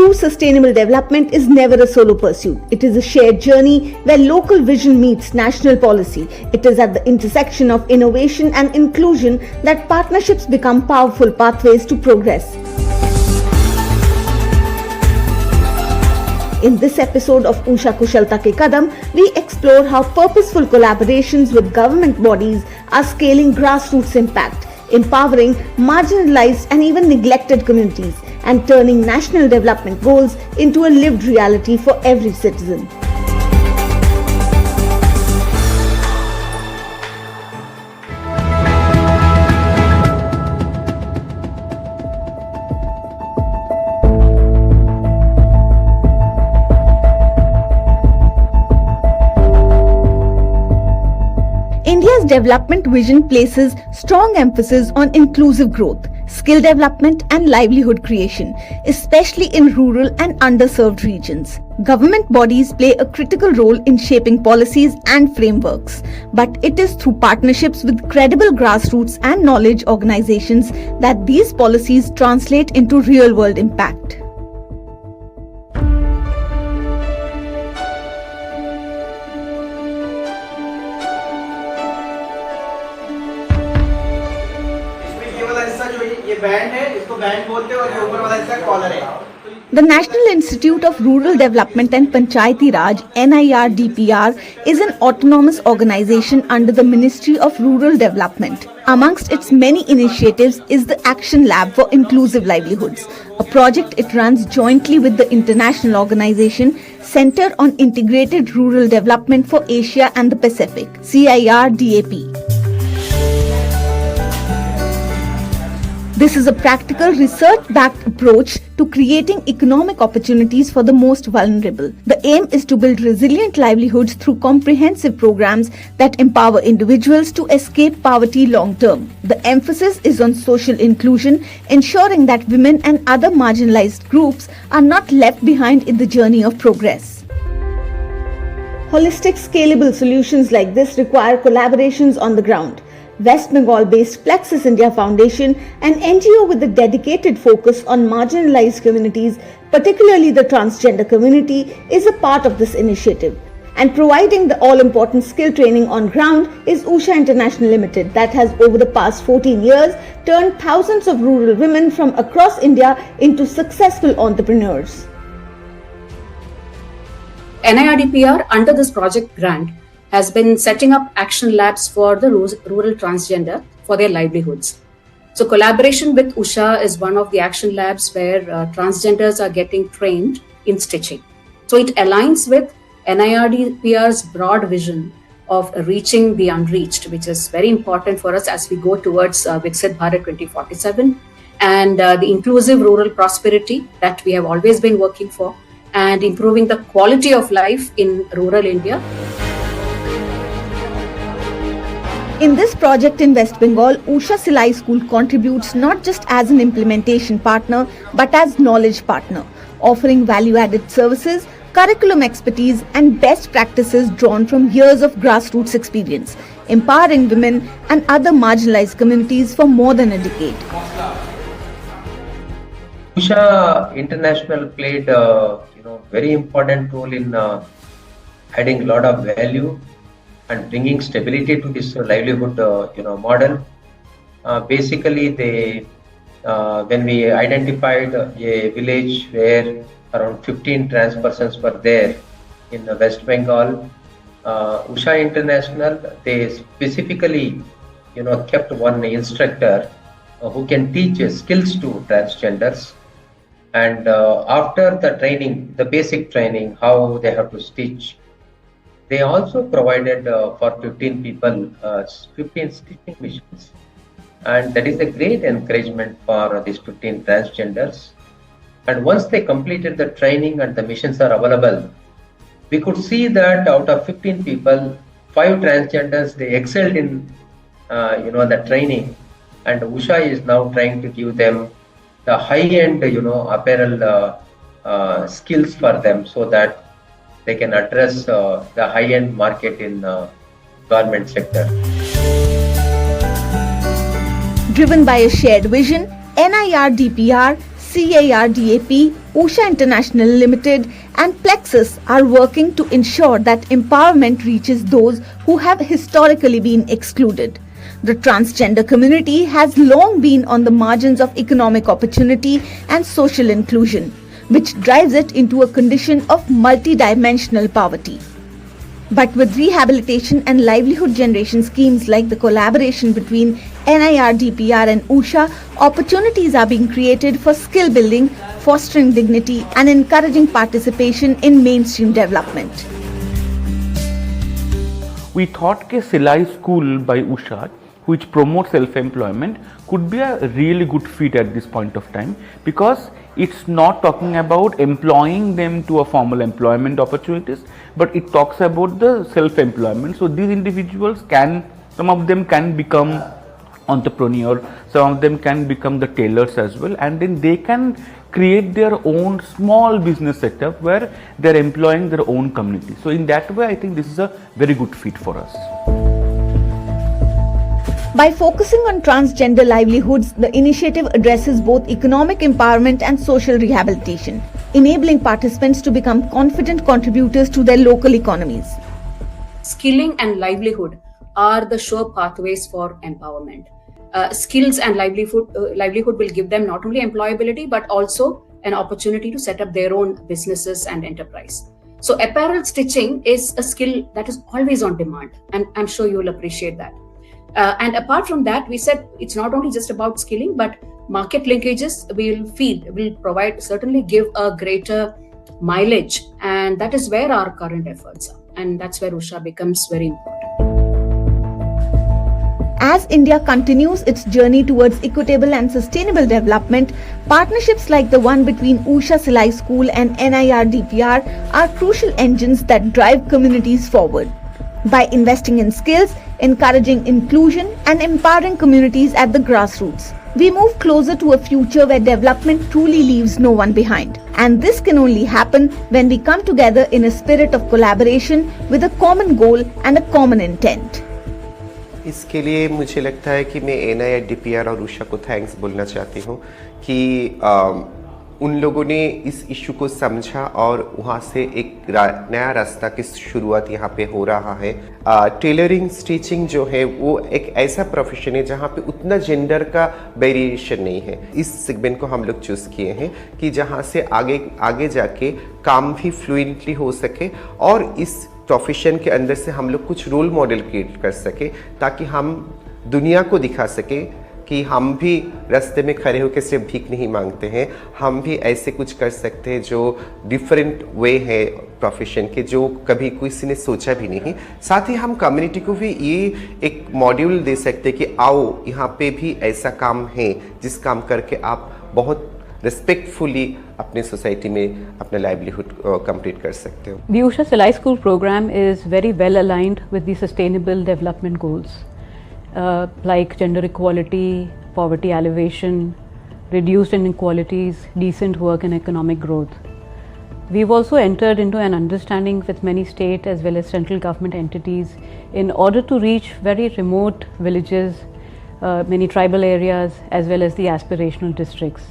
True sustainable development is never a solo pursuit. It is a shared journey where local vision meets national policy. It is at the intersection of innovation and inclusion that partnerships become powerful pathways to progress. In this episode of Usha Kushalta Ke Kadam, we explore how purposeful collaborations with government bodies are scaling grassroots impact, empowering marginalized and even neglected communities, and turning national development goals into a lived reality for every citizen. India's development vision places strong emphasis on inclusive growth, skill development and livelihood creation, especially in rural and underserved regions. Government bodies play a critical role in shaping policies and frameworks, but it is through partnerships with credible grassroots and knowledge organizations that these policies translate into real-world impact. The National Institute of Rural Development and Panchayati Raj (NIRDPR) is an autonomous organization under the Ministry of Rural Development. Amongst its many initiatives is the Action Lab for Inclusive Livelihoods, a project it runs jointly with the international organization Center on Integrated Rural Development for Asia and the Pacific (CIRDAP). This is a practical, research-backed approach to creating economic opportunities for the most vulnerable. The aim is to build resilient livelihoods through comprehensive programs that empower individuals to escape poverty long-term. The emphasis is on social inclusion, ensuring that women and other marginalized groups are not left behind in the journey of progress. Holistic, scalable solutions like this require collaborations on the ground. West Bengal-based Plexus India Foundation, an NGO with a dedicated focus on marginalized communities, particularly the transgender community, is a part of this initiative. And providing the all-important skill training on ground is Usha International Limited, that has over the past 14 years turned thousands of rural women from across India into successful entrepreneurs. NIRDPR, under this project grant, has been setting up action labs for the rural transgender for their livelihoods. So collaboration with Usha is one of the action labs where transgenders are getting trained in stitching. So it aligns with NIRDPR's broad vision of reaching the unreached, which is very important for us as we go towards Viksit Bharat 2047 and the inclusive rural prosperity that we have always been working for, and improving the quality of life in rural India. In this project in West Bengal, Usha Silai School contributes not just as an implementation partner, but as knowledge partner, offering value-added services, curriculum expertise and best practices drawn from years of grassroots experience, empowering women and other marginalized communities for more than a decade. Usha International played a very important role in adding a lot of value and bringing stability to this livelihood model. Basically, they when we identified a village where around 15 trans persons were there in West Bengal, Usha International, they specifically kept one instructor who can teach skills to transgenders. And after the training, the basic training, how they have to stitch, they also provided for 15 people 15 stitching machines, and that is a great encouragement for these 15 transgenders. And once they completed the training and the machines are available, we could see that out of 15 people, 5 transgenders, they excelled in the training, and Usha is now trying to give them the high-end apparel skills for them, so that they can address the high-end market in garment sector. Driven by a shared vision, NIRDPR, CIRDAP, Usha International Limited and Plexus are working to ensure that empowerment reaches those who have historically been excluded. The transgender community has long been on the margins of economic opportunity and social inclusion, which drives it into a condition of multidimensional poverty. But with rehabilitation and livelihood generation schemes like the collaboration between NIRDPR and Usha, opportunities are being created for skill building, fostering dignity and encouraging participation in mainstream development. We thought that Silai School by Usha, which promotes self-employment, could be a really good fit at this point of time, because it's not talking about employing them to a formal employment opportunities, but it talks about the self-employment. So these individuals some of them can become entrepreneur, some of them can become the tailors as well, and then they can create their own small business setup where they're employing their own community. So in that way, I think this is a very good fit for us. By focusing on transgender livelihoods, the initiative addresses both economic empowerment and social rehabilitation, enabling participants to become confident contributors to their local economies. Skilling and livelihood are the sure pathways for empowerment. Skills and livelihood will give them not only employability but also an opportunity to set up their own businesses and enterprise. So apparel stitching is a skill that is always on demand, and I'm sure you will appreciate that. And apart from that, we said it's not only just about skilling, but market linkages will provide, certainly give a greater mileage, and that is where our current efforts are, and that's where Usha becomes very important. As India continues its journey towards equitable and sustainable development, partnerships like the one between Usha Silai School and NIRDPR are crucial engines that drive communities forward. By investing in skills, encouraging inclusion and empowering communities at the grassroots, we move closer to a future where development truly leaves no one behind. And this can only happen when we come together in a spirit of collaboration with a common goal and a common intent. इसके लिए मुझे लगता है कि मैं NIRDPR और उषा को thanks बोलना चाहती हूँ कि उन लोगों ने इस इशू को समझा और वहाँ से एक नया रास्ता की शुरुआत यहाँ पे हो रहा है। टेलरिंग स्टिचिंग जो है वो एक ऐसा प्रोफेशन है जहाँ पे उतना जेंडर का वेरिएशन नहीं है। इस सेगमेंट को हम लोग चूज़ किए हैं कि जहाँ से आगे जाके काम भी फ्लुएंटली हो सके और इस प्रोफेशन के अंदर से हम लोग कुछ रोल मॉडल क्रिएट कर सके, ताकि हम दुनिया को दिखा सके कि हम भी रास्ते में खड़े होकर सिर्फ भीख नहीं मांगते हैं, हम भी ऐसे कुछ कर सकते हैं जो डिफरेंट वे है प्रोफेशन के, जो कभी किसी ने सोचा भी नहीं। साथ ही हम कम्युनिटी को भी ये एक मॉड्यूल दे सकते हैं कि आओ यहाँ पे भी ऐसा काम है जिस काम करके आप बहुत रिस्पेक्टफुली अपने सोसाइटी में अपना लाइवलीहुड कंप्लीट कर सकते हो। The Usha Silai School program is very well aligned with the sustainable development goals like gender equality, poverty alleviation, reduced inequalities, decent work and economic growth. We've also entered into an understanding with many state as well as central government entities in order to reach very remote villages, many tribal areas as well as the aspirational districts.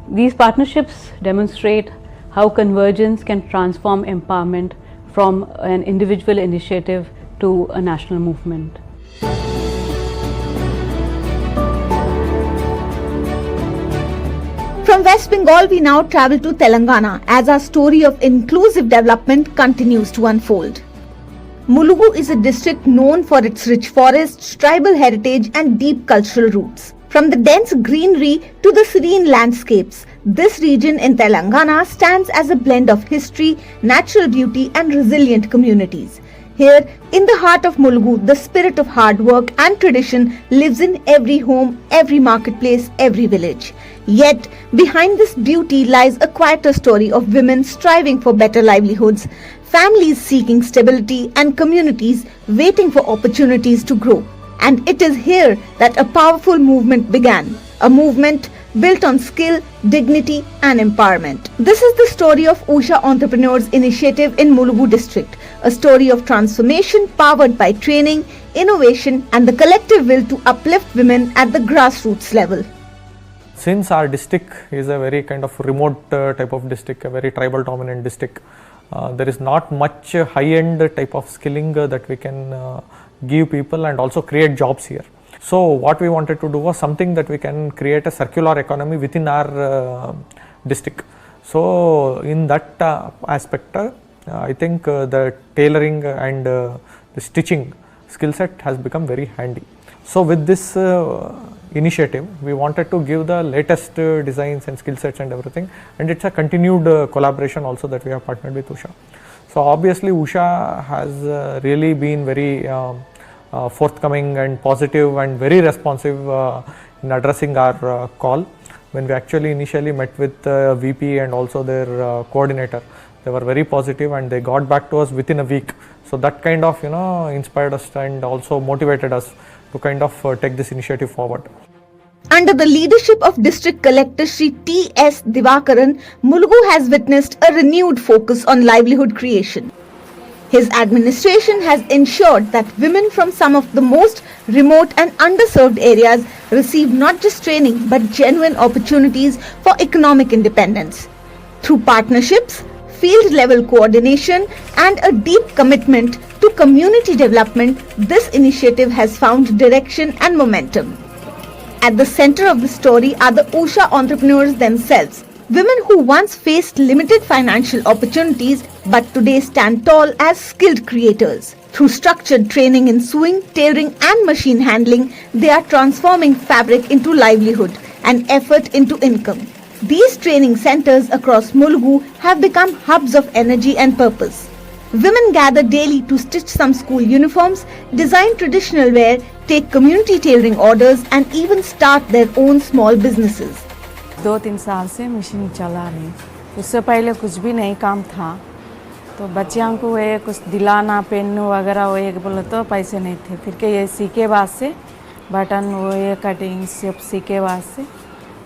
These partnerships demonstrate how convergence can transform empowerment from an individual initiative to a national movement. From West Bengal, we now travel to Telangana as our story of inclusive development continues to unfold. Mulugu is a district known for its rich forests, tribal heritage and deep cultural roots. From the dense greenery to the serene landscapes, this region in Telangana stands as a blend of history, natural beauty and resilient communities. Here, in the heart of Mulugu, the spirit of hard work and tradition lives in every home, every marketplace, every village. Yet, behind this beauty lies a quieter story of women striving for better livelihoods, families seeking stability and communities waiting for opportunities to grow. And it is here that a powerful movement began, a movement built on skill, dignity and empowerment. This is the story of Usha Entrepreneurs Initiative in Mulugu district, a story of transformation powered by training, innovation and the collective will to uplift women at the grassroots level. since our district is a very kind of remote type of district, a very tribal dominant district, there is not much high-end type of skilling that we can give people and also create jobs here. So what we wanted to do was something that we can create a circular economy within our district. So in that aspect, I think the tailoring and the stitching skill set has become very handy. So with this initiative, we wanted to give the latest designs and skill sets and everything, and it's a continued collaboration also that we have partnered with Usha. So obviously Usha has really been very forthcoming and positive and very responsive in addressing our call. When we actually initially met with VP and also their coordinator, they were very positive and they got back to us within a week. So that kind of inspired us and also motivated us to kind of take this initiative forward. Under the leadership of District Collector Shri T.S. Divakaran, Mulugu has witnessed a renewed focus on livelihood creation. His administration has ensured that women from some of the most remote and underserved areas receive not just training but genuine opportunities for economic independence. Through partnerships, field level coordination and a deep commitment to community development, this initiative has found direction and momentum. At the center of the story are the Usha entrepreneurs themselves, women who once faced limited financial opportunities but today stand tall as skilled creators. Through structured training in sewing, tailoring and machine handling, they are transforming fabric into livelihood and effort into income. These training centers across Mulugu have become hubs of energy and purpose. Women gather daily to stitch some school uniforms, design traditional wear, take community tailoring orders and even start their own small businesses. 2-3 साल से machine चला रही, उससे पहले कुछ भी नहीं काम था, तो बच्चियों को ये कुछ दिलाना पेन वगैरह वो एक बोले तो पैसे नहीं थे, फिर के ये सीखे बाद से बटन वो ये कटिंग सब सीखे बाद से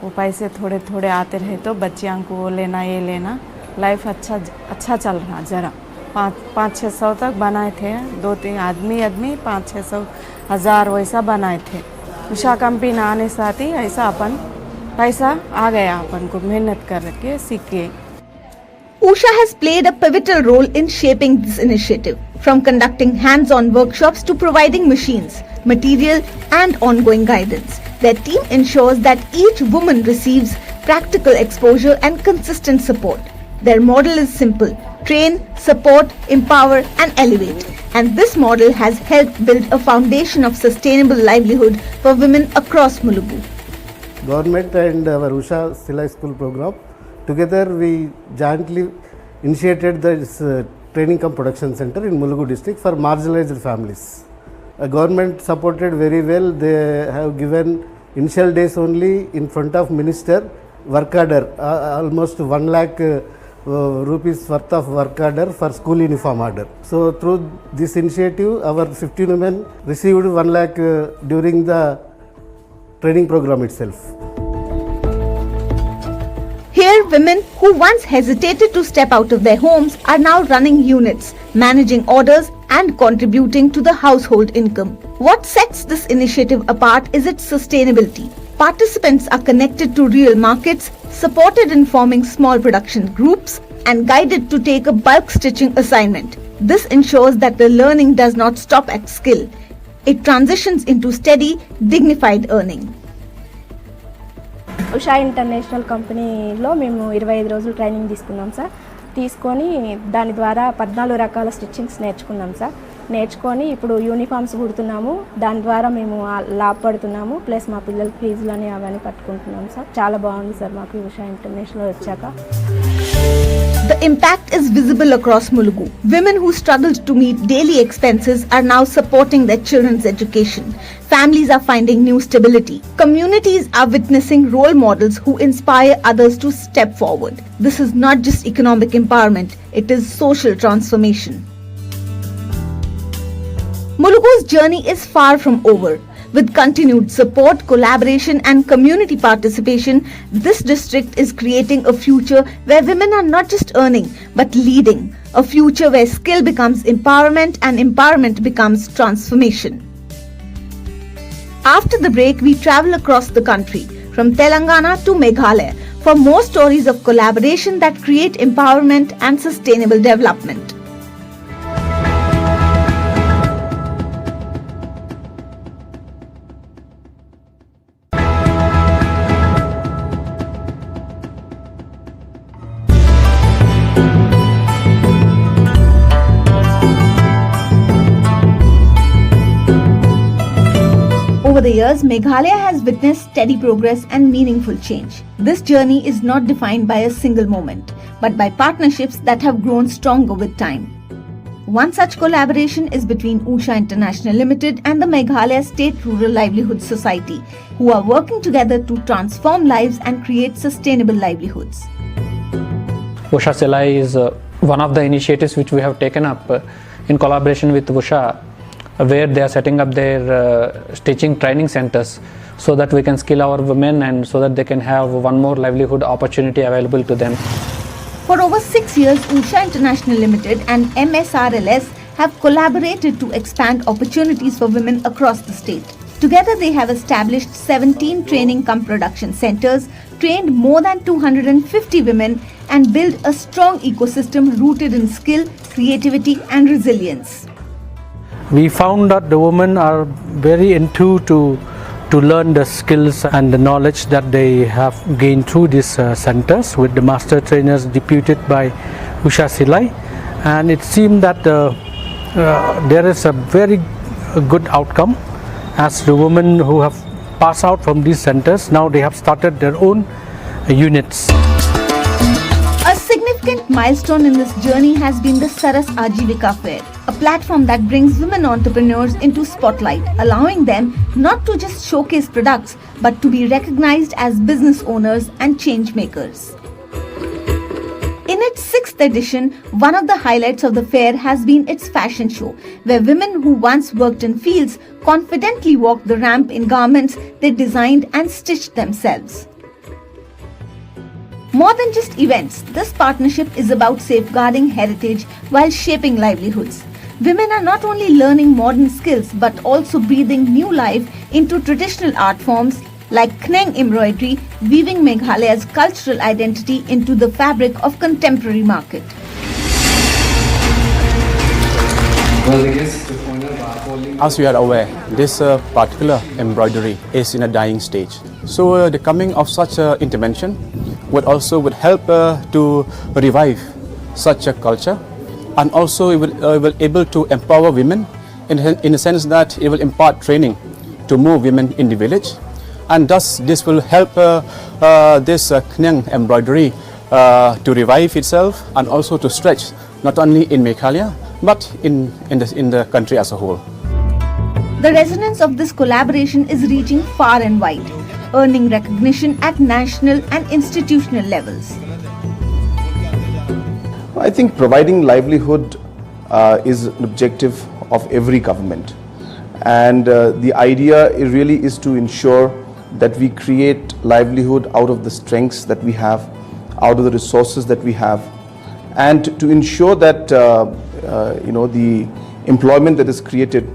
वो पैसे थोड़े थोड़े आते रहे तो बच्चियों को वो लेना ये लेना, लाइफ अच्छा चल रहा। ज़रा 500-600 तक बनाए थे, 2-3 आदमी 500-600 हज़ार वैसा बनाए थे। उषा कंपनी आने साथ ही ऐसा अपन पैसा आ गया अपन को मेहनत करके सीख के। Usha has played a pivotal role in shaping this initiative, from conducting hands-on workshops to providing machines, material and ongoing guidance. Their team ensures that each woman receives practical exposure and consistent support. Their model is simple: train, support, empower and elevate. And this model has helped build a foundation of sustainable livelihood for women across Mulugu. Government and our Usha Silai School program, together we jointly initiated this training cum production center in Mulugu district for marginalized families. Government supported very well. They have given initial days only in front of minister work order, almost 1 lakh rupees worth of work order for school uniform order. So through this initiative, our 15 women received 1 lakh during the training program itself. Here, women who once hesitated to step out of their homes are now running units, managing orders and contributing to the household income. What sets this initiative apart is its sustainability. Participants are connected to real markets, supported in forming small production groups, and guided to take a bulk stitching assignment. This ensures that the learning does not stop at skill. It transitions into steady, dignified earning. Usha international కంపెనీలో మేము 25 రోజులు training తీసుకున్నాం sir. తీసుకొని దాని ద్వారా 14 రకాల stitchings నేర్చుకున్నాం sir. నేర్చుకొని ఇప్పుడు యూనిఫామ్స్ కుడుతున్నాము. దాని ద్వారా మేము లాభపడుతున్నాము. ప్లస్ మా పిల్లల ఫీజులని అవన్నీ కట్టుకుంటున్నాం సార్. చాలా బాగుంది సార్ మాకు ఉషా ఇంటర్నేషనల్ వచ్చాక. The impact is visible across Mulugu. Women who struggled to meet daily expenses are now supporting their children's education. Families are finding new stability. Communities are witnessing role models who inspire others to step forward. This is not just economic empowerment, it is social transformation. Mulugu's journey is far from over. With continued support, collaboration and community participation, this district is creating a future where women are not just earning but leading. A future where skill becomes empowerment and empowerment becomes transformation. After the break, we travel across the country from Telangana to Meghalaya, for more stories of collaboration that create empowerment and sustainable development. Over the years, Meghalaya has witnessed steady progress and meaningful change. This journey is not defined by a single moment, but by partnerships that have grown stronger with time. One such collaboration is between Usha International Limited and the Meghalaya State Rural Livelihood Society, who are working together to transform lives and create sustainable livelihoods. Usha Silai is one of the initiatives which we have taken up in collaboration with Usha, where they are setting up their stitching training centers so that we can skill our women and so that they can have one more livelihood opportunity available to them. For over 6 years, Usha International Limited and MSRLS have collaborated to expand opportunities for women across the state. Together, they have established 17 training-cum-production centers, trained more than 250 women, and built a strong ecosystem rooted in skill, creativity, and resilience. We found that the women are very enthused to learn the skills and the knowledge that they have gained through these centers with the master trainers deputed by Usha Silai, and it seemed that there is a very good outcome, as the women who have passed out from these centers, now they have started their own units. A significant milestone in this journey has been the Saras Ajivika Fair, a platform that brings women entrepreneurs into spotlight, allowing them not to just showcase products but to be recognized as business owners and change makers. In its 6th edition, one of the highlights of the fair has been its fashion show, where women who once worked in fields confidently walked the ramp in garments they designed and stitched themselves. More than just events, this partnership is about safeguarding heritage while shaping livelihoods. Women are not only learning modern skills but also breathing new life into traditional art forms like Kneng embroidery, weaving Meghalaya's cultural identity into the fabric of contemporary market. As we are aware, this particular embroidery is in a dying stage. So the coming of such intervention would help to revive such a culture, and also it will able to empower women in the sense that it will impart training to more women in the village, and thus this will help this Kneng embroidery to revive itself and also to stretch not only in Meghalaya but in the country as a whole. The resonance of this collaboration is reaching far and wide, earning recognition at national and institutional levels. I think providing livelihood is an objective of every government, and the idea really is to ensure that we create livelihood out of the strengths that we have, out of the resources that we have, and to ensure that the employment that is created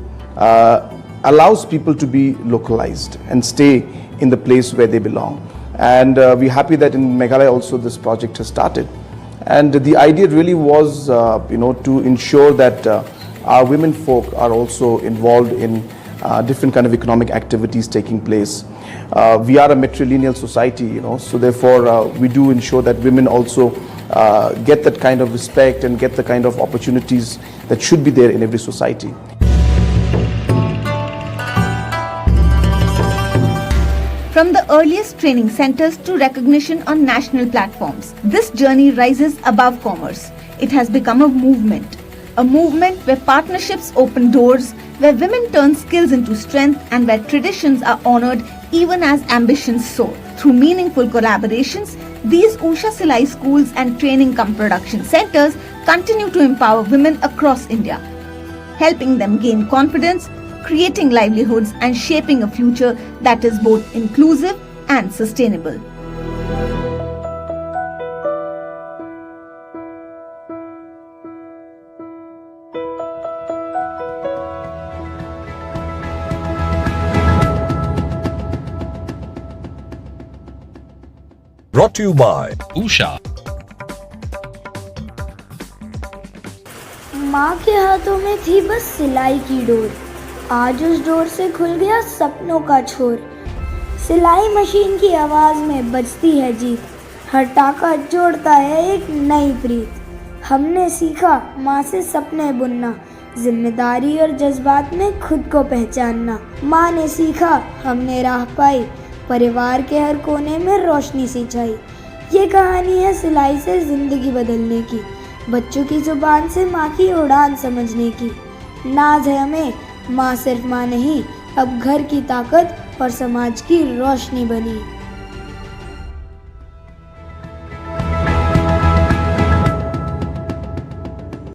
allows people to be localized and stay in the place where they belong. And we're happy that in Meghalaya also this project has started. And the idea really was to ensure that our women folk are also involved in different kind of economic activities taking place. We are a matrilineal society, so therefore we do ensure that women also get that kind of respect and get the kind of opportunities that should be there in every society. From the earliest training centers to recognition on national platforms, this journey rises above commerce. It has become a movement where partnerships open doors, where women turn skills into strength, and where traditions are honored even as ambitions soar. Through meaningful collaborations, these Usha Silai schools and training-cum-production centers continue to empower women across India, helping them gain confidence, creating livelihoods, and shaping a future that is both inclusive and sustainable. Brought to you by Usha. माँ के हाथों में थी बस सिलाई की door, आज उस डोर से खुल गया सपनों का छोर। सिलाई मशीन की आवाज़ में बजती है जीत, हर टाका जोड़ता है एक नई प्रीत। हमने सीखा माँ से सपने बुनना, जिम्मेदारी और जज्बात में खुद को पहचानना। माँ ने सीखा, हमने राह पाई, परिवार के हर कोने में रोशनी सी छाई। ये कहानी है सिलाई से ज़िंदगी बदलने की, बच्चों की ज़ुबान से माँ की उड़ान समझने की। नाज है हमें, माँ सिर्फ माँ नहीं, अब घर की ताकत और समाज की रोशनी बनी।